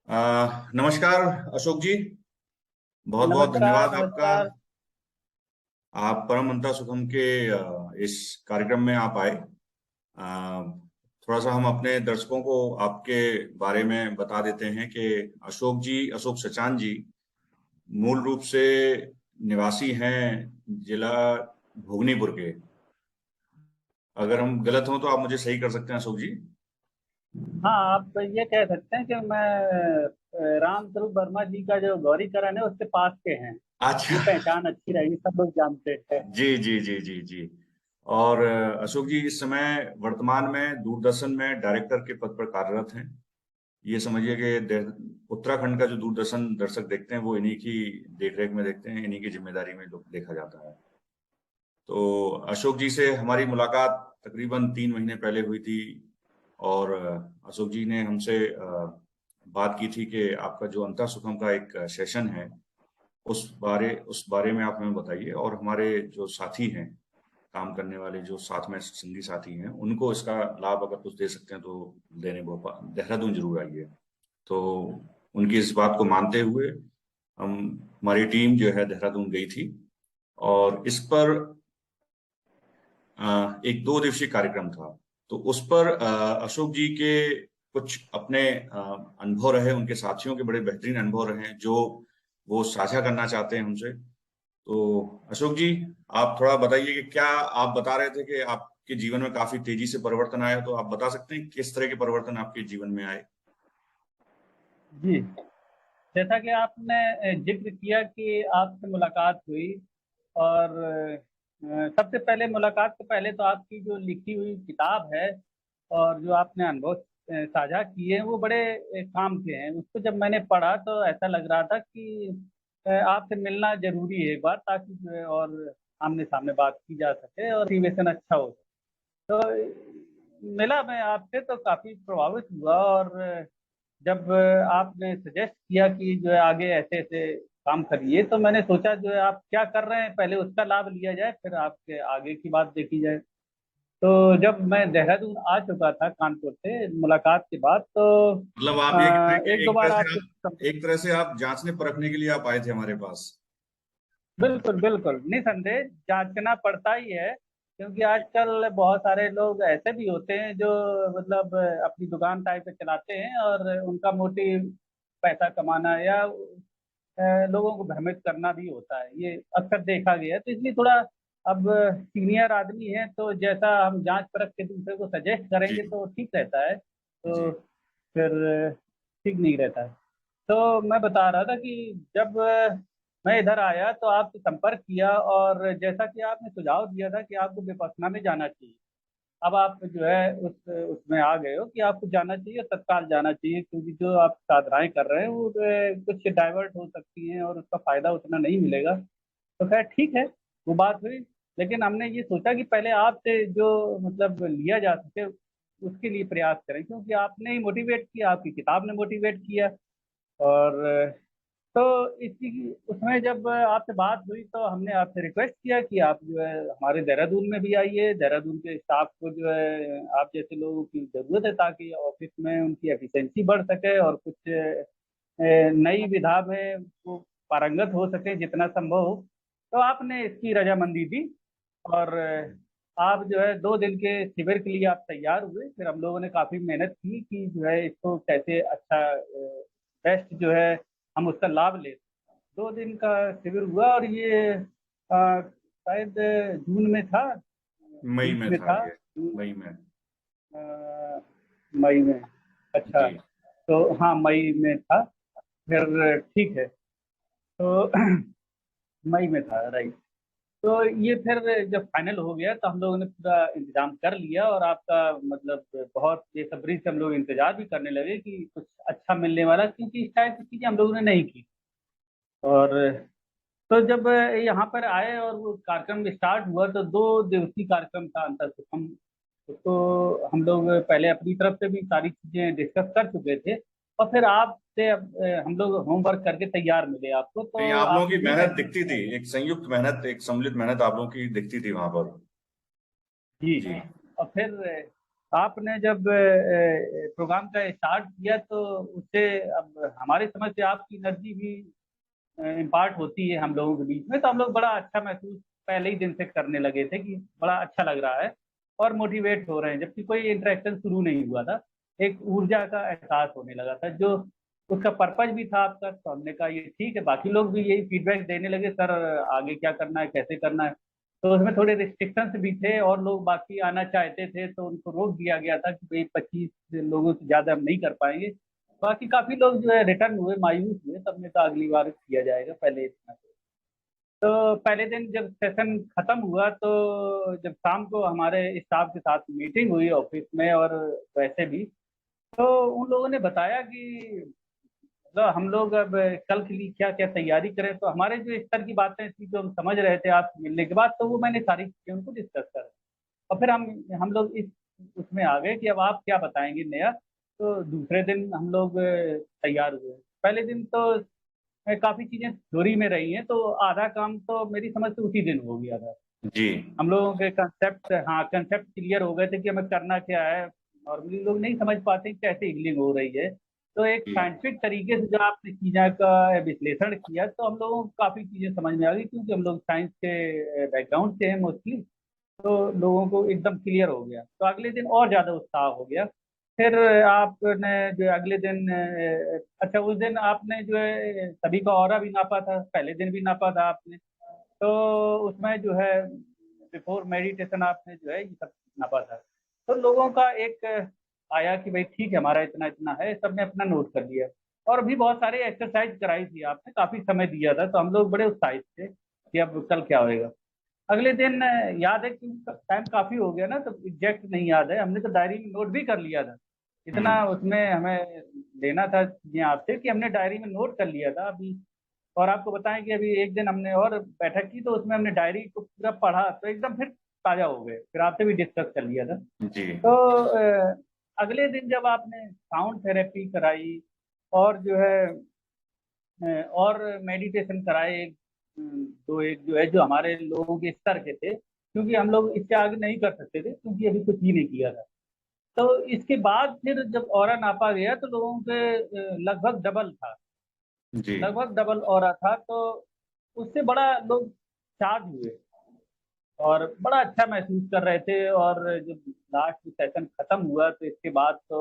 नमस्कार अशोक जी। बहुत बहुत नमस्कार धन्यवाद आपका। नमस्कार। आप परम मंत्रा सुखम के इस कार्यक्रम में आप आए। थोड़ा सा हम अपने दर्शकों को आपके बारे में बता देते हैं कि अशोक जी, अशोक सचान जी मूल रूप से निवासी हैं जिला भोगनीपुर के। अगर हम गलत हों तो आप मुझे सही कर सकते हैं अशोक जी। हाँ, आप ये कह सकते हैं कि मैं राम स्वरूप वर्मा जी का जो गौरीकरण है उसके पास के हैं। अच्छा। ये पहचान अच्छी रहेगी, सब लोग जानते हैं। जी जी जी जी जी। और अशोक जी इस समय वर्तमान में दूरदर्शन में डायरेक्टर के पद पर कार्यरत हैं। ये समझिए कि उत्तराखंड का जो दूरदर्शन दर्शक देखते हैं वो इन्हीं की देखरेख में देखते हैं, इन्हीं की जिम्मेदारी में लोग देखा जाता है। तो अशोक जी से हमारी मुलाकात तकरीबन 3 महीने पहले हुई थी। और अशोक जी ने हमसे बात की थी कि आपका जो अंतः सुखम का एक सेशन है उस बारे में आप हमें बताइए, और हमारे जो साथी हैं, काम करने वाले जो साथ में संगी साथी हैं, उनको इसका लाभ अगर कुछ दे सकते हैं तो देने भोपाल देहरादून जरूर आइए। तो उनकी इस बात को मानते हुए हम हमारी टीम जो है देहरादून गई थी। और इस पर एक 2 दिवसीय कार्यक्रम था। तो उस पर अशोक जी के कुछ अपने अनुभव रहे, उनके साथियों के बड़े बेहतरीन अनुभव रहे जो वो साझा करना चाहते हैं हमसे। तो अशोक जी, आप थोड़ा बताइए कि क्या आप बता रहे थे कि आपके जीवन में काफी तेजी से परिवर्तन आया, तो आप बता सकते हैं किस तरह के परिवर्तन आपके जीवन में आए। जी, जैसा कि आपने जिक्र किया कि आपसे मुलाकात हुई। और सबसे पहले मुलाकात से पहले तो आपकी जो लिखी हुई किताब है और जो आपने अनुभव साझा किए हैं वो बड़े काम के हैं। उसको जब मैंने पढ़ा तो ऐसा लग रहा था कि आपसे मिलना जरूरी है एक बार, ताकि जो है और आमने सामने बात की जा सके और मोटिवेशन अच्छा हो। तो मिला मैं आपसे तो काफी प्रभावित हुआ। और जब आपने सजेस्ट किया कि जो है आगे ऐसे ऐसे काम करिए, तो मैंने सोचा जो है आप क्या कर रहे हैं पहले उसका लाभ लिया जाए, फिर आपके आगे की बात देखी जाए। तो जब मैं देहरादून आ चुका था कानपुर से मुलाकात के बाद, तो मतलब आप ये कह रहे हैं कि एक दो बार आपसे एक तरह से आप जांचने परखने के लिए आप आए थे हमारे पास। बिल्कुल बिल्कुल निसंदेह जांचना पड़ता ही है, क्योंकि आजकल बहुत सारे लोग ऐसे भी होते हैं जो मतलब अपनी दुकान टाइप पे चलाते हैं और उनका मोटिव पैसा कमाना या लोगों को भ्रमित करना भी होता है। ये अक्सर देखा गया है, तो इसलिए थोड़ा अब सीनियर आदमी है तो जैसा हम जांच परख के दूसरे को सजेस्ट जी करेंगे तो ठीक रहता है। तो जी फिर ठीक नहीं रहता है। तो मैं बता रहा था कि जब मैं इधर आया तो आपसे संपर्क किया, और जैसा कि आपने सुझाव दिया था कि आपको विपස්සना में जाना चाहिए, अब आप जो है उसमें आ गए हो कि आपको जाना चाहिए, तत्काल जाना चाहिए, क्योंकि जो आप साधनाएं कर रहे हैं वो कुछ डाइवर्ट हो सकती हैं और उसका फायदा उतना नहीं मिलेगा। तो खैर ठीक है, वो बात हुई। लेकिन हमने ये सोचा कि पहले आपसे जो मतलब लिया जा सके उसके लिए प्रयास करें, क्योंकि आपने ही मोटिवेट किया, आपकी किताब ने मोटिवेट किया। और तो इसी उसमें जब आपसे बात हुई तो हमने आपसे रिक्वेस्ट किया कि आप जो है हमारे देहरादून में भी आइए। देहरादून के स्टाफ को जो है आप जैसे लोगों की ज़रूरत है, ताकि ऑफिस में उनकी एफिशिएंसी बढ़ सके और कुछ नई विधा में वो पारंगत हो सके जितना संभव हो। तो आपने इसकी रजामंदी दी, और आप जो है 2 दिन के शिविर के लिए आप तैयार हुए। फिर हम लोगों ने काफ़ी मेहनत की कि जो है इसको कैसे अच्छा बेस्ट जो है हम उसका लाभ ले। 2 दिन का शिविर हुआ, और ये शायद जून में था, मई बीच में में था था ये। जून, मई में। मई में। अच्छा, जी तो हाँ मई में था। फिर ठीक है, तो मई में था, राइट। तो ये फिर जब फाइनल हो गया तो हम लोगों ने पूरा इंतजाम कर लिया, और आपका मतलब बहुत बेसब्री से हम लोग इंतजार भी करने लगे कि कुछ अच्छा मिलने वाला, क्योंकि इस टाइप की चीज़ें हम लोगों ने नहीं की। और तो जब यहाँ पर आए और वो कार्यक्रम स्टार्ट हुआ तो 2 दिवसीय कार्यक्रम था अंतर सुखम। तो हम लोग पहले अपनी तरफ से भी सारी चीजें डिस्कस कर चुके थे, और फिर आपसे अब हम लोग होमवर्क करके तैयार मिले आपको, नहीं, तो आप लोगों की आपने ये मेहनत महसूस दिखती थी, किया। एक संयुक्त मेहनत, एक सम्मिलित मेहनत आप लोगों की दिखती थी वहां पर। जी। जी और फिर आपने जब प्रोग्राम का स्टार्ट किया तो उससे अब हमारी समझ से आपकी एनर्जी भी इम्पार्ट होती है हम लोगों के बीच में, तो हम लोग बड़ा अच्छा महसूस पहले ही दिन से करने लगे थे कि बड़ा अच्छा लग रहा है और मोटिवेट हो रहे हैं, जबकि कोई इंटरेक्शन शुरू नहीं हुआ था। एक ऊर्जा का एहसास होने लगा था जो उसका पर्पज भी था आपका, तो हमने कहा ये ठीक है। बाकी लोग भी यही फीडबैक देने लगे, सर आगे क्या करना है, कैसे करना है। तो उसमें थोड़े रिस्ट्रिक्शंस भी थे और लोग बाकी आना चाहते थे तो उनको रोक दिया गया था कि भाई 25 लोगों से ज़्यादा हम नहीं कर पाएंगे। बाकी काफी लोग जो है रिटर्न हुए, मायूस हुए, तब ने तो अगली बार किया जाएगा, पहले इतना। तो पहले दिन जब सेशन खत्म हुआ तो जब शाम को हमारे स्टाफ के साथ मीटिंग हुई ऑफिस में और वैसे भी, तो उन लोगों ने बताया कि मतलब हम लोग अब कल के लिए क्या क्या तैयारी करें। तो हमारे जो स्तर की बातें थी जो हम समझ रहे थे आपसे मिलने के बाद, तो वो मैंने सारी चीजें उनको डिस्कस कर, और फिर हम लोग इस उसमें आ गए कि अब आप क्या बताएंगे नया। तो दूसरे दिन हम लोग तैयार हुए। पहले दिन तो काफी चीजें थ्योरी में रही हैं, तो आधा काम तो मेरी समझ से उसी दिन हो गया था। जी। हम लोगों के कंसेप्ट, हाँ कंसेप्ट क्लियर हो गए थे कि हमें करना क्या है। नॉर्मली लोग नहीं समझ पाते कि कैसे हीलिंग हो रही है। तो एक जी। साइंटिफिक तरीके से जब आपने चीज़ों का विश्लेषण किया तो हम लोगों को काफ़ी चीज़ें समझ में आ गई, क्योंकि हम लोग साइंस के बैकग्राउंड से हैं मोस्टली। तो लोगों को एकदम क्लियर हो गया, तो अगले दिन और ज़्यादा उत्साह हो गया। फिर आपने जो अगले दिन अच्छा उस दिन आपने जो है सभी का ऑरा भी नापा था, पहले दिन भी नापा था आपने। तो उसमें जो है बिफोर मेडिटेशन आपने जो है ये सब नापा था। तो लोगों का एक आया कि भाई ठीक है हमारा इतना इतना है, सबने अपना नोट कर लिया। और भी बहुत सारे एक्सरसाइज कराई थी आपने, काफी समय दिया था, तो हम लोग बड़े उत्साहित थे कि अब कल क्या होएगा। अगले दिन याद है कि टाइम काफी हो गया ना, तो एग्जैक्ट नहीं याद है, हमने तो डायरी में नोट भी कर लिया था। इतना हम्म। उसमें हमें लेना था चीजें आपसे कि हमने डायरी में नोट कर लिया था अभी। और आपको बताएं कि अभी एक दिन हमने और बैठक की तो उसमें हमने डायरी को पूरा पढ़ा तो एकदम फिर ताजा हो गए, फिर आपसे भी डिस्कस कर लिया था। जी। तो अगले दिन जब आपने साउंड थेरेपी कराई और जो है और मेडिटेशन कराए, दो एक जो है जो हमारे लोगों के स्तर के थे, क्योंकि हम लोग इससे आगे नहीं कर सकते थे क्योंकि अभी कुछ ही नहीं किया था। तो इसके बाद फिर जब ऑरा नापा गया तो लोगों के लगभग डबल था, जी। लगभग डबल ऑरा था। तो उससे बड़ा लोग चार्ज हुए और बड़ा अच्छा महसूस कर रहे थे। और जब लास्ट सेशन खत्म हुआ तो इसके बाद तो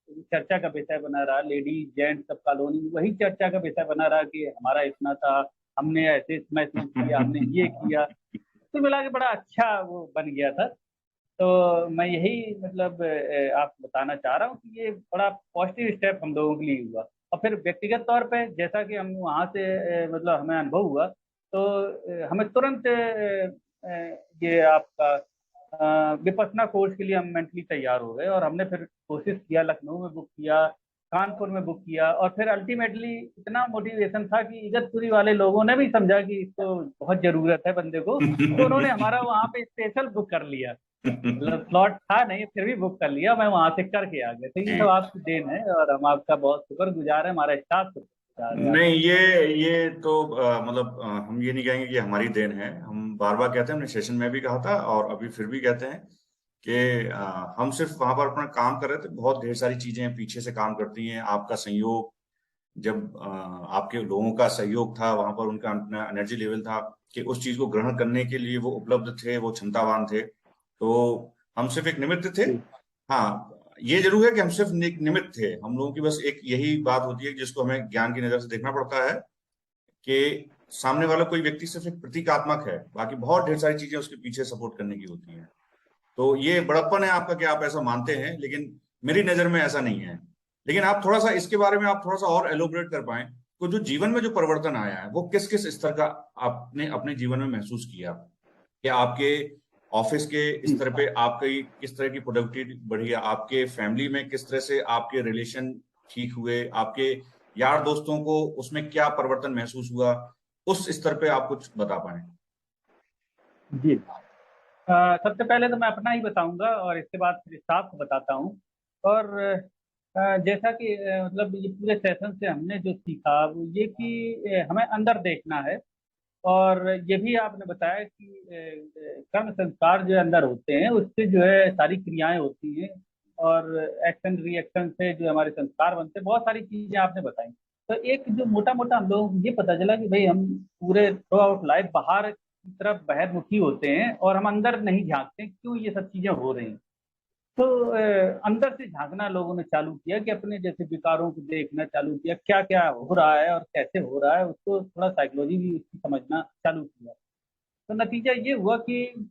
चर्चा का विषय बना रहा, लेडीज जेंट्स सब कॉलोनी में वही चर्चा का विषय बना रहा कि हमारा इतना था, हमने ऐसे महसूस किया, हमने ये किया। तो मिला के बड़ा अच्छा वो बन गया था। तो मैं यही मतलब आपको बताना चाह रहा हूँ कि ये बड़ा पॉजिटिव स्टेप हम लोगों के लिए हुआ। और फिर व्यक्तिगत तौर पे जैसा कि हम वहाँ से मतलब हमें अनुभव हुआ, तो हमें तुरंत ये आपका विपස්සना कोर्स के लिए हम मेंटली तैयार हो गए, और हमने फिर कोशिश किया, लखनऊ में बुक किया, कानपुर में बुक किया। और फिर अल्टीमेटली इतना मोटिवेशन था कि इगतपुरी वाले लोगों ने भी समझा कि इसको बहुत ज़रूरत है बंदे को, तो उन्होंने हमारा वहाँ पे स्पेशल बुक कर लिया। मतलब स्लॉट था नहीं, फिर भी बुक कर लिया, मैं वहां से करके आ गया। तो ये सब जी। आपकी देन है और हम आपका बहुत शुक्रगुजार है, हमारा स्टाफ शुक्रगुजार है नहीं, आपका। ये तो मतलब हम ये नहीं कहेंगे कि हमारी देन है। हम बार बार कहते हैं, हमने सेशन में भी कहा था और अभी फिर भी कहते हैं कि हम सिर्फ वहां पर अपना काम कर रहे थे। बहुत ढेर सारी चीजें पीछे से काम करती हैं। आपका सहयोग, जब आपके लोगों का सहयोग था वहां पर, उनका अपना एनर्जी लेवल था कि उस चीज को ग्रहण करने के लिए वो उपलब्ध थे, वो क्षमतावान थे। तो हम सिर्फ एक निमित्त थे। जी हाँ, ये जरूर है कि हम सिर्फ एक निमित्त थे। हम लोगों की बस एक यही बात होती है जिसको हमें ज्ञान की नजर से देखना पड़ता है कि सामने वाला कोई व्यक्ति सिर्फ एक प्रतीकात्मक है, बाकी बहुत ढेर सारी चीजें उसके पीछे सपोर्ट करने की होती हैं। तो ये बड़प्पन है आपका कि आप ऐसा मानते हैं, लेकिन मेरी नजर में ऐसा नहीं है। लेकिन आप थोड़ा सा इसके बारे में आप थोड़ा सा और एलोबरेट कर पाए, तो जो जीवन में जो परिवर्तन आया है वो किस किस स्तर का आपने अपने जीवन में महसूस किया? कि आपके ऑफिस के जी। स्तर पे आपकी किस तरह की प्रोडक्टिविटी बढ़ी है, आपके फैमिली में किस तरह से आपके रिलेशन ठीक हुए, आपके यार दोस्तों को उसमें क्या परिवर्तन महसूस हुआ, उस स्तर पे आप कुछ बता पाए? जी सबसे पहले तो मैं अपना ही बताऊंगा और इसके बाद फिर स्टाफ को बताता हूँ। और जैसा कि मतलब ये पूरे सेशन से हमने जो सीखा वो ये कि हमें अंदर देखना है और ये भी आपने बताया कि कर्म संस्कार जो अंदर होते हैं उससे जो है सारी क्रियाएं होती हैं, और एक्शन रिएक्शन से जो हमारे संस्कार बनते हैं, बहुत सारी चीजें आपने बताई। तो एक जो मोटा मोटा हम लोग ये पता चला कि भाई हम पूरे थ्रू आउट लाइफ बाहर की तरफ बहिर्मुखी होते हैं और हम अंदर नहीं झांकते, क्यों ये सब चीजें हो रही हैं। तो अंदर से झांकना लोगों ने चालू किया कि अपने जैसे विकारों को देखना चालू किया, क्या क्या हो रहा है और कैसे हो रहा है, उसको थोड़ा साइकोलॉजी भी उसकी समझना चालू किया। तो नतीजा ये हुआ कि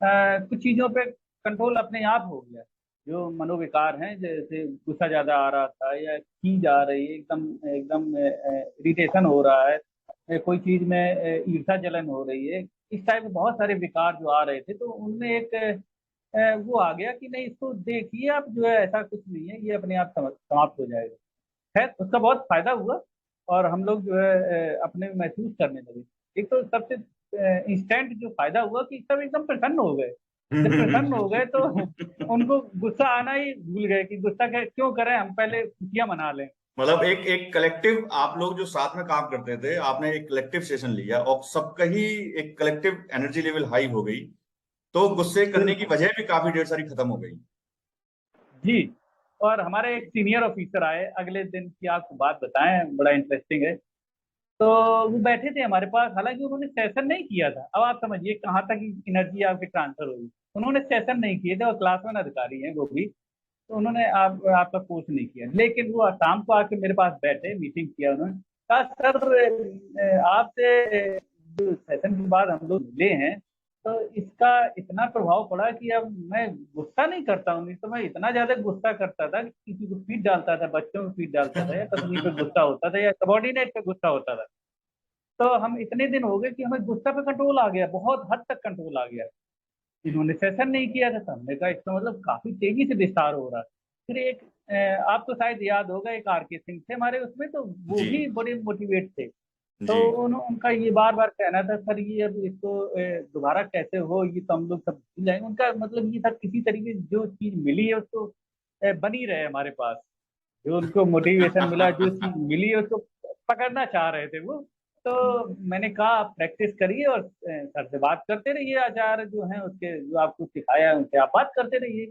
कुछ चीज़ों पे कंट्रोल अपने आप हो गया। जो मनोविकार हैं, जैसे गुस्सा ज़्यादा आ रहा था या खींच आ रही है, एकदम एकदम इरिटेशन हो रहा है, कोई चीज़ में ईर्ष्या जलन हो रही है, इस टाइप के बहुत सारे विकार जो आ रहे थे, तो उनमें एक वो आ गया कि नहीं, इसको देखिए आप, जो है ऐसा कुछ नहीं है, ये अपने आप समाप्त हो जाएगा। खैर उसका बहुत फायदा हुआ और हम लोग जो है अपने में महसूस करने लगे। एक तो सबसे इंस्टेंट जो फायदा हुआ कि सब एकदम प्रसन्न हो गए। जब प्रसन्न हो गए तो उनको गुस्सा आना ही भूल गए कि गुस्सा क्यों करें, हम पहले खुशियां मना लें। मतलब एक एक कलेक्टिव, आप लोग जो साथ में काम करते थे, आपने एक कलेक्टिव सेशन लिया और सबका ही एक कलेक्टिव एनर्जी लेवल हाई हो गई, तो गुस्से करने की बिल्कुल वजह भी काफी ढेर सारी खत्म हो गई। जी। और हमारे एक सीनियर ऑफिसर आए अगले दिन की, आपको बात बताएं, बड़ा इंटरेस्टिंग है। तो वो बैठे थे हमारे पास, हालांकि उन्होंने सेशन नहीं किया था। अब आप समझिए कहाँ तक एनर्जी आपकी ट्रांसफर होगी। उन्होंने सेशन नहीं किए थे और क्लास वन अधिकारी हैं वो भी, तो उन्होंने आपका कोर्स नहीं किया, लेकिन वो शाम को आके मेरे पास बैठे, मीटिंग किया, उन्होंने कहा सर आपसे जो सेशन के बाद हम लोग मिले हैं, तो इसका इतना प्रभाव पड़ा कि अब मैं गुस्सा नहीं करता हूँ। नहीं तो मैं इतना ज्यादा गुस्सा करता था कि किसी को पीट डालता था, बच्चों को पीट डालता था, या कभी पे गुस्सा होता था, या सबॉर्डिनेट पे गुस्सा होता था। तो हम इतने दिन हो गए कि हमें गुस्सा पे कंट्रोल आ गया, बहुत हद तक कंट्रोल आ गया। इन्होंने सेशन नहीं किया था, तो हमने कहा इसका मतलब काफी तेजी से विस्तार हो रहा है। फिर एक आपको शायद याद होगा, एक आर के सिंह थे हमारे उसमें, तो वो जी भी बड़े मोटिवेट थे। तो जी। उनका ये बार बार कहना था सर ये अब इसको दोबारा कैसे हो, ये तो हम लोग सब भूल जाएंगे। उनका मतलब ये था किसी तरीके से जो चीज मिली है उसको बनी रहे हमारे पास। जो उनको मोटिवेशन मिला, जो चीज मिली है उसको पकड़ना चाह रहे थे वो। तो मैंने कहा आप प्रैक्टिस करिए और सर से बात करते रहिए, आचार्य जो हैं उसके, जो आपको सिखाया है उनसे आप बात करते रहिए।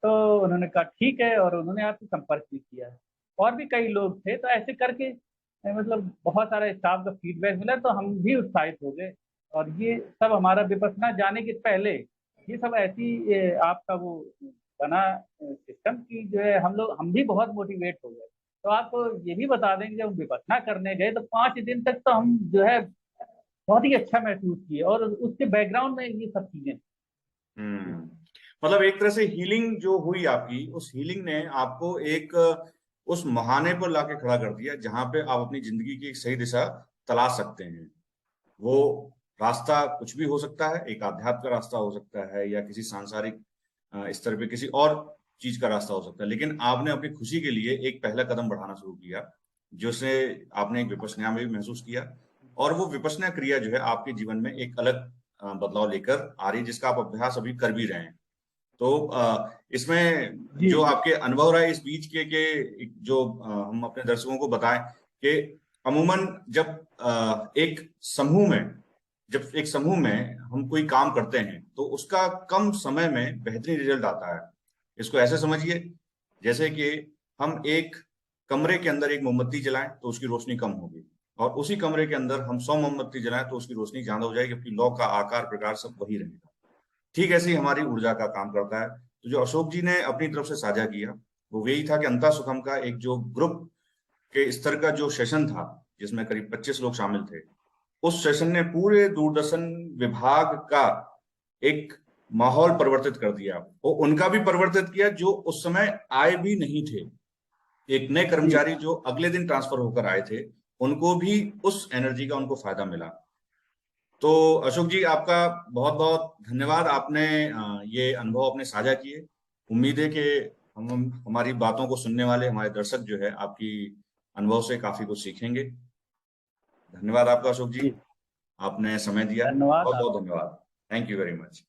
तो उन्होंने कहा ठीक है, और उन्होंने आपसे संपर्क भी किया। और भी कई लोग थे, तो ऐसे करके मतलब बहुत सारा स्टाफ का फीडबैक मिला, तो हम भी उत्साहित हो गए। और ये सब हमारा विपස්සना जाने के पहले ये सब ऐसी आपका वो बना सिस्टम की, जो है हम भी बहुत मोटिवेट हो गए। तो आपको ये भी बता दें कि जब हम विपස්සना करने गए तो 5 दिन तक तो हम जो है बहुत ही अच्छा महसूस किए, और उसके बैकग्राउंड में ये सब चीजें। हम्म। मतलब एक तरह से हीलिंग जो हुई आपकी, उस हीलिंग ने आपको एक उस महाने पर लाके खड़ा कर दिया जहां पे आप अपनी जिंदगी की एक सही दिशा तलाश सकते हैं। वो रास्ता कुछ भी हो सकता है, एक आध्यात्म का रास्ता हो सकता है या किसी सांसारिक स्तर पे किसी और चीज का रास्ता हो सकता है, लेकिन आपने अपनी खुशी के लिए एक पहला कदम बढ़ाना शुरू किया, जिससे आपने एक विपश्यना में भी महसूस किया। और वो विपश्यना क्रिया जो है आपके जीवन में एक अलग बदलाव लेकर आ रही है, जिसका आप अभ्यास अभी कर भी रहे हैं। तो इसमें जी जो जी आपके अनुभव रहा है इस बीच जो हम अपने दर्शकों को बताएं कि अमूमन जब एक समूह में हम कोई काम करते हैं तो उसका कम समय में बेहतरीन रिजल्ट आता है। इसको ऐसे समझिए जैसे कि हम एक कमरे के अंदर एक मोमबत्ती जलाएं तो उसकी रोशनी कम होगी, और उसी कमरे के अंदर हम 100 मोमबत्ती जलाएं तो उसकी रोशनी ज्यादा हो जाएगी, जबकि लौ का आकार प्रकार सब वही रहेगा। ठीक ऐसे ही हमारी ऊर्जा का काम करता है। तो जो अशोक जी ने अपनी तरफ से साझा किया वो यही था कि अंता सुखम का एक जो ग्रुप के स्तर का जो सेशन था, जिसमें करीब 25 लोग शामिल थे, उस सेशन ने पूरे दूरदर्शन विभाग का एक माहौल परिवर्तित कर दिया। वो उनका भी परिवर्तित किया जो उस समय आए भी नहीं थे। एक नए जी। कर्मचारी जो अगले दिन ट्रांसफर होकर आए थे, उनको भी उस एनर्जी का उनको फायदा मिला। तो अशोक जी आपका बहुत बहुत धन्यवाद, आपने ये अनुभव अपने साझा किए। उम्मीद है कि हम हमारी बातों को सुनने वाले हमारे दर्शक जो है आपकी अनुभव से काफी कुछ सीखेंगे। धन्यवाद आपका अशोक जी, जी आपने समय दिया, धन्यवाद बहुत आप। बहुत धन्यवाद। Thank you very much.